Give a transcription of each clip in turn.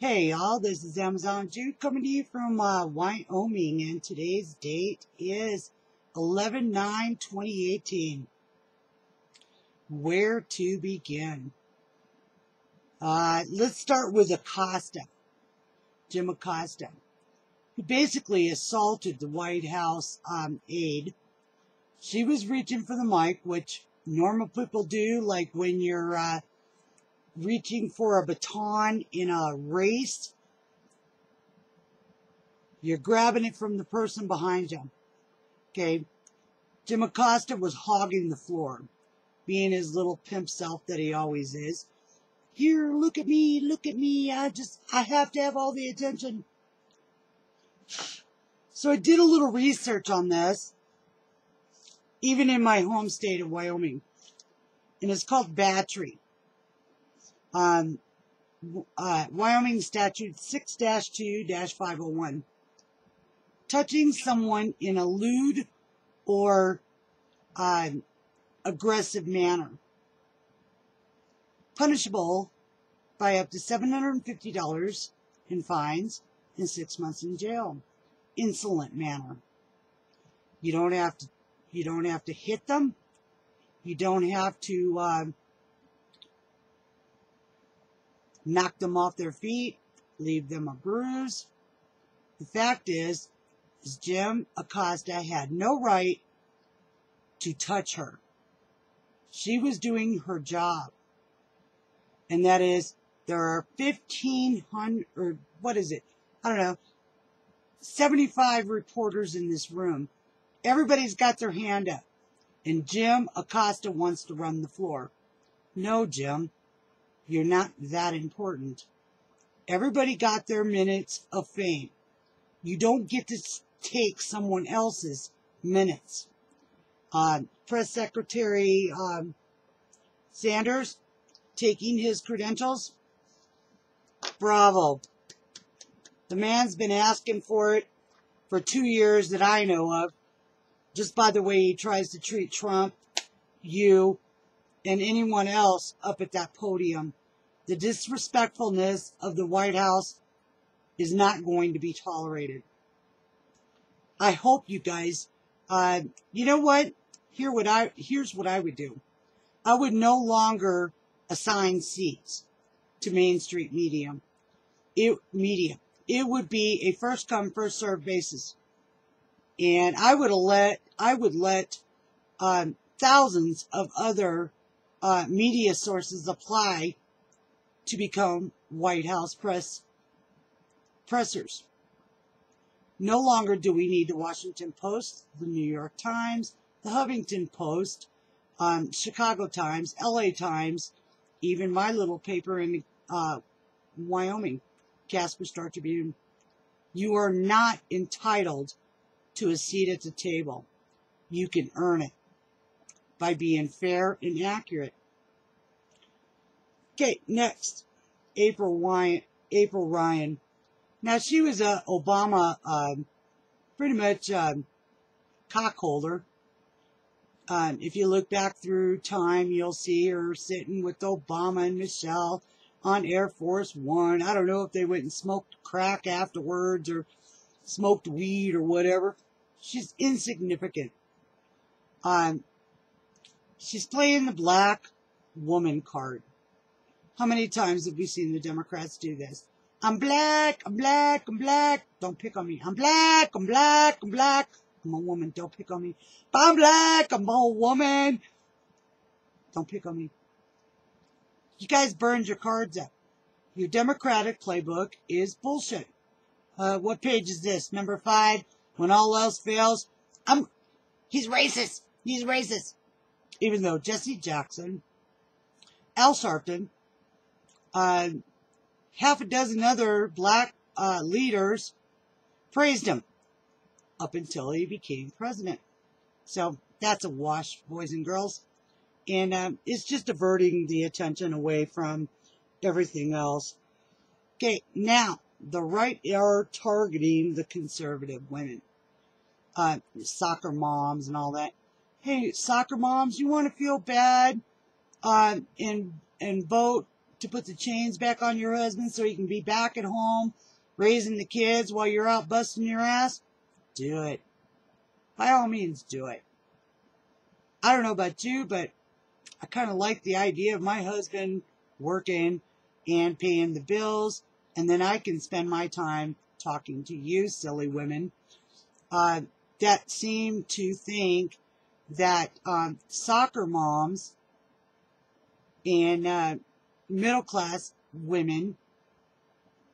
Hey y'all, this is Amazon Jude coming to you from Wyoming, and today's date is 11/9/2018. Where to begin? Let's start with Acosta, Jim Acosta, who basically assaulted the White House aide. She was reaching for the mic, which normal people do, like when you're reaching for a baton in a race. You're grabbing it from the person behind you. Okay? Jim Acosta was hogging the floor, being his little pimp self that he always is. Here, look at me, look at me. I have to have all the attention. So I did a little research on this, even in my home state of Wyoming. And it's called battery. Wyoming Statute 6-2-501. Touching someone in a lewd or aggressive manner. Punishable by up to $750 in fines and 6 months in jail. Insolent manner. You don't have to hit them. You don't have to knock them off their feet, leave them a bruise. The fact is Jim Acosta had no right to touch her. She was doing her job. And that is, there are 1,500, or what is it? I don't know, 75 reporters in this room. Everybody's got their hand up. And Jim Acosta wants to run the floor. No, Jim. You're not that important. Everybody got their minutes of fame. You don't get to take someone else's minutes. Press Secretary Sanders taking his credentials. Bravo. The man's been asking for it for 2 years that I know of. Just by the way he tries to treat Trump, you, and anyone else up at that podium. The disrespectfulness of the White House is not going to be tolerated. I hope you guys, you know what? Here's what I would do. I would no longer assign seats to Main Street media. It would be a first come, first served basis. And I would let thousands of other media sources apply to become White House pressers. No longer do we need the Washington Post, the New York Times, the Huffington Post, Chicago Times, LA Times, even my little paper in Wyoming, Casper Star Tribune. You are not entitled to a seat at the table. You can earn it by being fair and accurate. Okay, next, April Ryan. Now, she was a Obama, pretty much cockholder. If you look back through time, you'll see her sitting with Obama and Michelle on Air Force One. I don't know if they went and smoked crack afterwards or smoked weed or whatever. She's insignificant. She's playing the black woman card. How many times have we seen the Democrats do this? I'm black, I'm black, I'm black. Don't pick on me. I'm black, I'm black, I'm black. I'm a woman. Don't pick on me. But I'm black, I'm a woman. Don't pick on me. You guys burned your cards up. Your Democratic playbook is bullshit. What page is this? Number 5. When all else fails, he's racist. He's racist. Even though Jesse Jackson, Al Sharpton, half a dozen other black leaders praised him up until he became president. So that's a wash, boys and girls. And it's just diverting the attention away from everything else. Okay, now, the right are targeting the conservative women. Soccer moms and all that. Hey, soccer moms, you want to feel bad and vote to put the chains back on your husband so he can be back at home raising the kids while you're out busting your ass, do it. By all means, do it. I don't know about you, but I kind of like the idea of my husband working and paying the bills, and then I can spend my time talking to you silly women that seem to think that soccer moms and middle-class women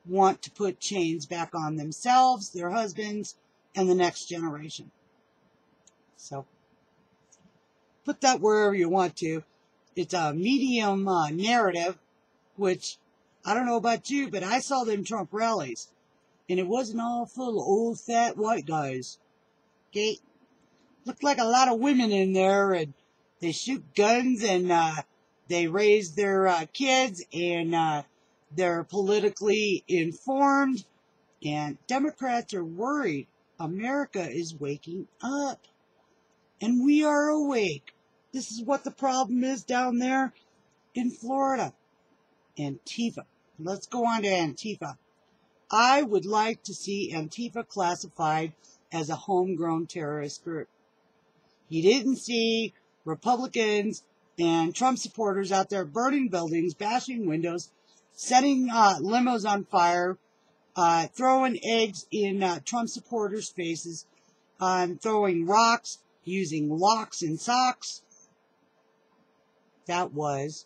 want to put chains back on themselves, their husbands, and the next generation. So, put that wherever you want to. It's a medium narrative, which, I don't know about you, but I saw them Trump rallies, and it wasn't all full of old, fat, white guys. Okay? Looked like a lot of women in there, and they shoot guns, and they raise their kids, and they're politically informed, and Democrats are worried. America is waking up, and we are awake. This is what the problem is down there in Florida. Antifa. Let's go on to Antifa. I would like to see Antifa classified as a homegrown terrorist group. You didn't see Republicans and Trump supporters out there burning buildings, bashing windows, setting limos on fire, throwing eggs in Trump supporters' faces, throwing rocks, using locks and socks. That was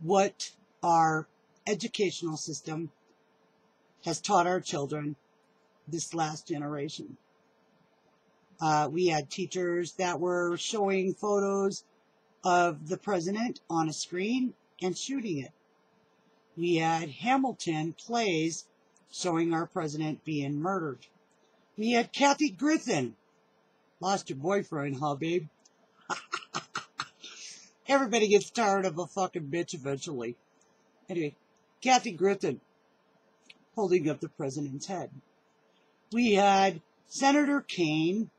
what our educational system has taught our children this last generation. We had teachers that were showing photos of the president on a screen and shooting it. We had Hamilton plays showing our president being murdered. We had Kathy Griffin. Lost your boyfriend, huh, babe? Everybody gets tired of a fucking bitch eventually. Anyway, Kathy Griffin holding up the president's head. We had Senator Kaine,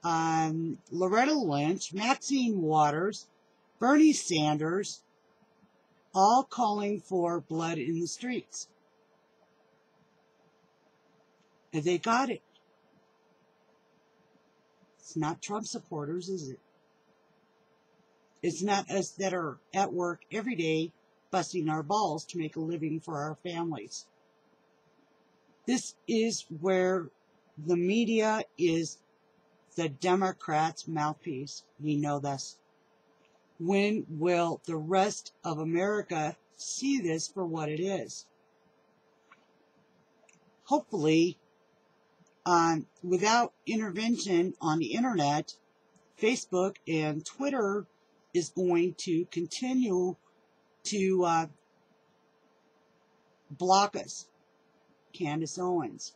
Loretta Lynch, Maxine Waters, Bernie Sanders, all calling for blood in the streets. And they got it. It's not Trump supporters, is it? It's not us that are at work every day busting our balls to make a living for our families. This is where the media is the Democrats' mouthpiece. We know this. When will the rest of America see this for what it is? Hopefully, without intervention on the internet, Facebook and Twitter is going to continue to block us. Candace Owens,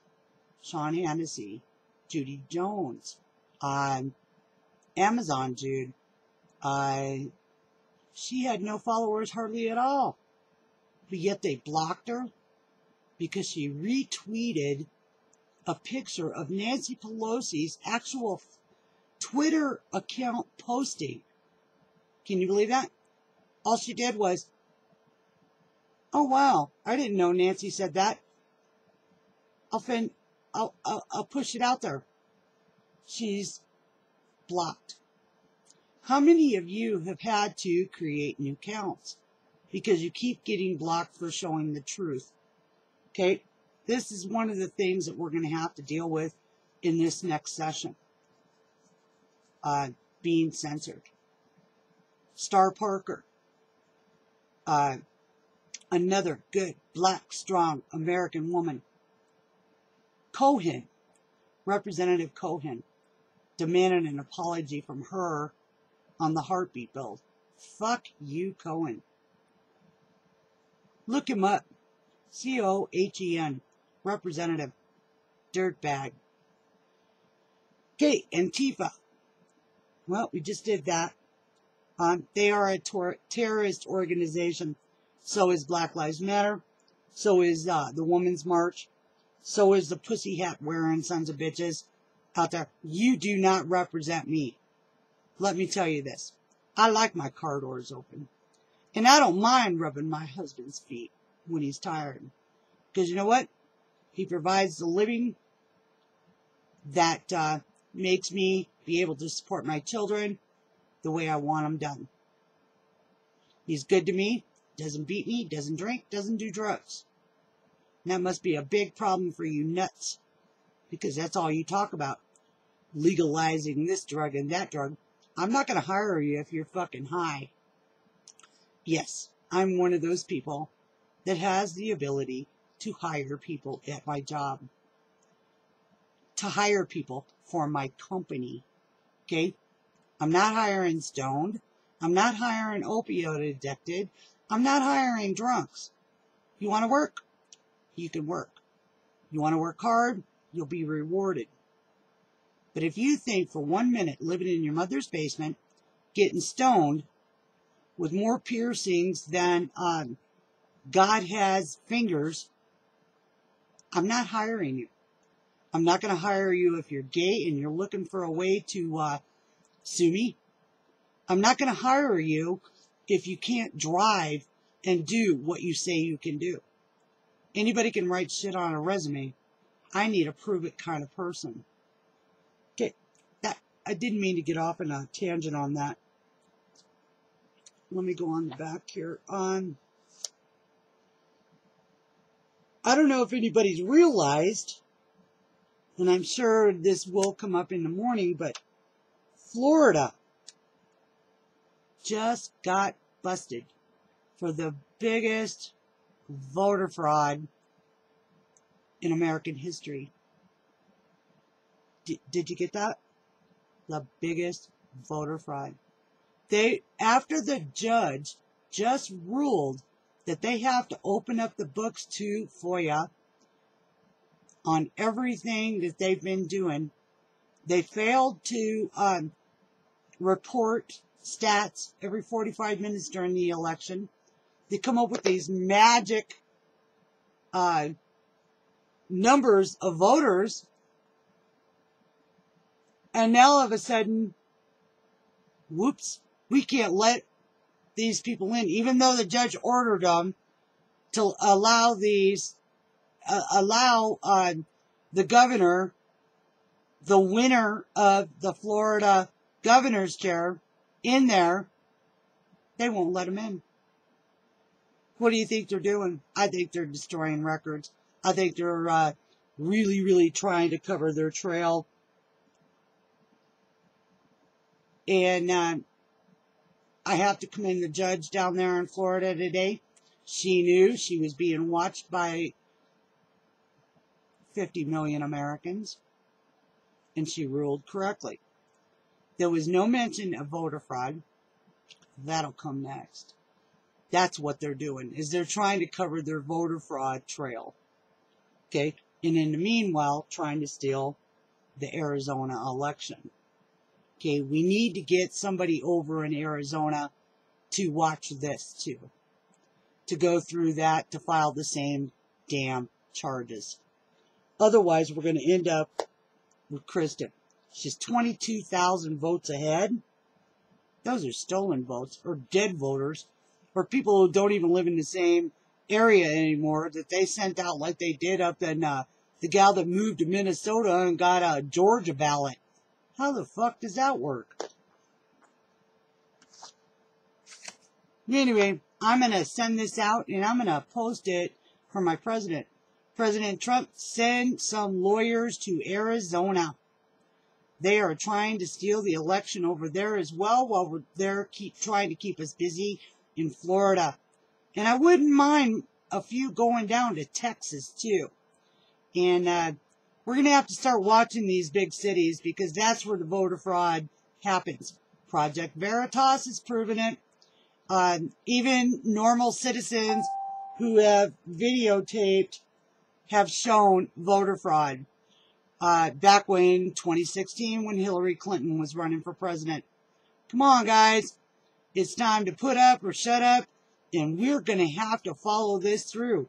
Sean Hannity, Judy Jones, Amazon Jude. She had no followers hardly at all. But yet they blocked her because she retweeted a picture of Nancy Pelosi's actual Twitter account posting. Can you believe that? All she did was, oh wow, I didn't know Nancy said that. I'll push it out there. She's blocked. How many of you have had to create new accounts because you keep getting blocked for showing the truth? Okay, this is one of the things that we're going to have to deal with in this next session. Being censored. Star Parker. Another good, black, strong American woman. Cohen, Representative Cohen, demanded an apology from her on the heartbeat bill. Fuck you, Cohen. Look him up. Cohen, Representative Dirtbag. Okay, Antifa. Well, we just did that. They are a terrorist organization. So is Black Lives Matter. So is the Women's March. So is the pussy hat wearing sons of bitches out there. You do not represent me. Let me tell you this. I like my car doors open. And I don't mind rubbing my husband's feet when he's tired. Because you know what? He provides the living that makes me be able to support my children the way I want them done. He's good to me, doesn't beat me, doesn't drink, doesn't do drugs. And that must be a big problem for you nuts, because that's all you talk about. Legalizing this drug and that drug. I'm not going to hire you if you're fucking high. Yes, I'm one of those people that has the ability to hire people at my job. To hire people for my company. Okay? I'm not hiring stoned. I'm not hiring opioid addicted. I'm not hiring drunks. You want to work? You can work. You want to work hard? You'll be rewarded. But if you think for 1 minute living in your mother's basement, getting stoned, with more piercings than God has fingers, I'm not hiring you. I'm not going to hire you if you're gay and you're looking for a way to sue me. I'm not going to hire you if you can't drive and do what you say you can do. Anybody can write shit on a resume. I need a prove-it kind of person. Okay, that I didn't mean to get off on a tangent on that. Let me go on the back here. I don't know if anybody's realized, and I'm sure this will come up in the morning, but Florida just got busted for the biggest voter fraud in American history. Did you get that? The biggest voter fraud. After the judge just ruled that they have to open up the books to FOIA on everything that they've been doing, they failed to report stats every 45 minutes during the election. They come up with these magic numbers of voters, and now all of a sudden, whoops, we can't let these people in, even though the judge ordered them to allow the governor, the winner of the Florida governor's chair, in there. They won't let him in. What do you think they're doing? I think they're destroying records. I think they're really, really trying to cover their trail. And I have to commend the judge down there in Florida today. She knew she was being watched by 50 million Americans, and she ruled correctly. There was no mention of voter fraud. That'll come next. That's what they're doing, is they're trying to cover their voter fraud trail. Okay? And in the meanwhile, trying to steal the Arizona election. Okay, we need to get somebody over in Arizona to watch this too. To go through that, to file the same damn charges. Otherwise, we're going to end up with Kristen. She's 22,000 votes ahead. Those are stolen votes, or dead voters, or people who don't even live in the same area anymore that they sent out like they did up in the gal that moved to Minnesota and got a Georgia ballot. How the fuck does that work? Anyway, I'm going to send this out and I'm going to post it for my president. President Trump, send some lawyers to Arizona. They are trying to steal the election over there as well, while we're there trying to keep us busy in Florida. And I wouldn't mind a few going down to Texas too. And we're going to have to start watching these big cities, because that's where the voter fraud happens. Project Veritas has proven it. Even normal citizens who have videotaped have shown voter fraud. Back when 2016, when Hillary Clinton was running for president. Come on, guys. It's time to put up or shut up, and we're going to have to follow this through.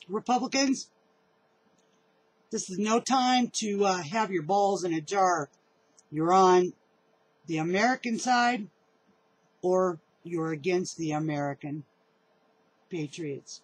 Republicans, this is no time to have your balls in a jar. You're on the American side or you're against the American patriots.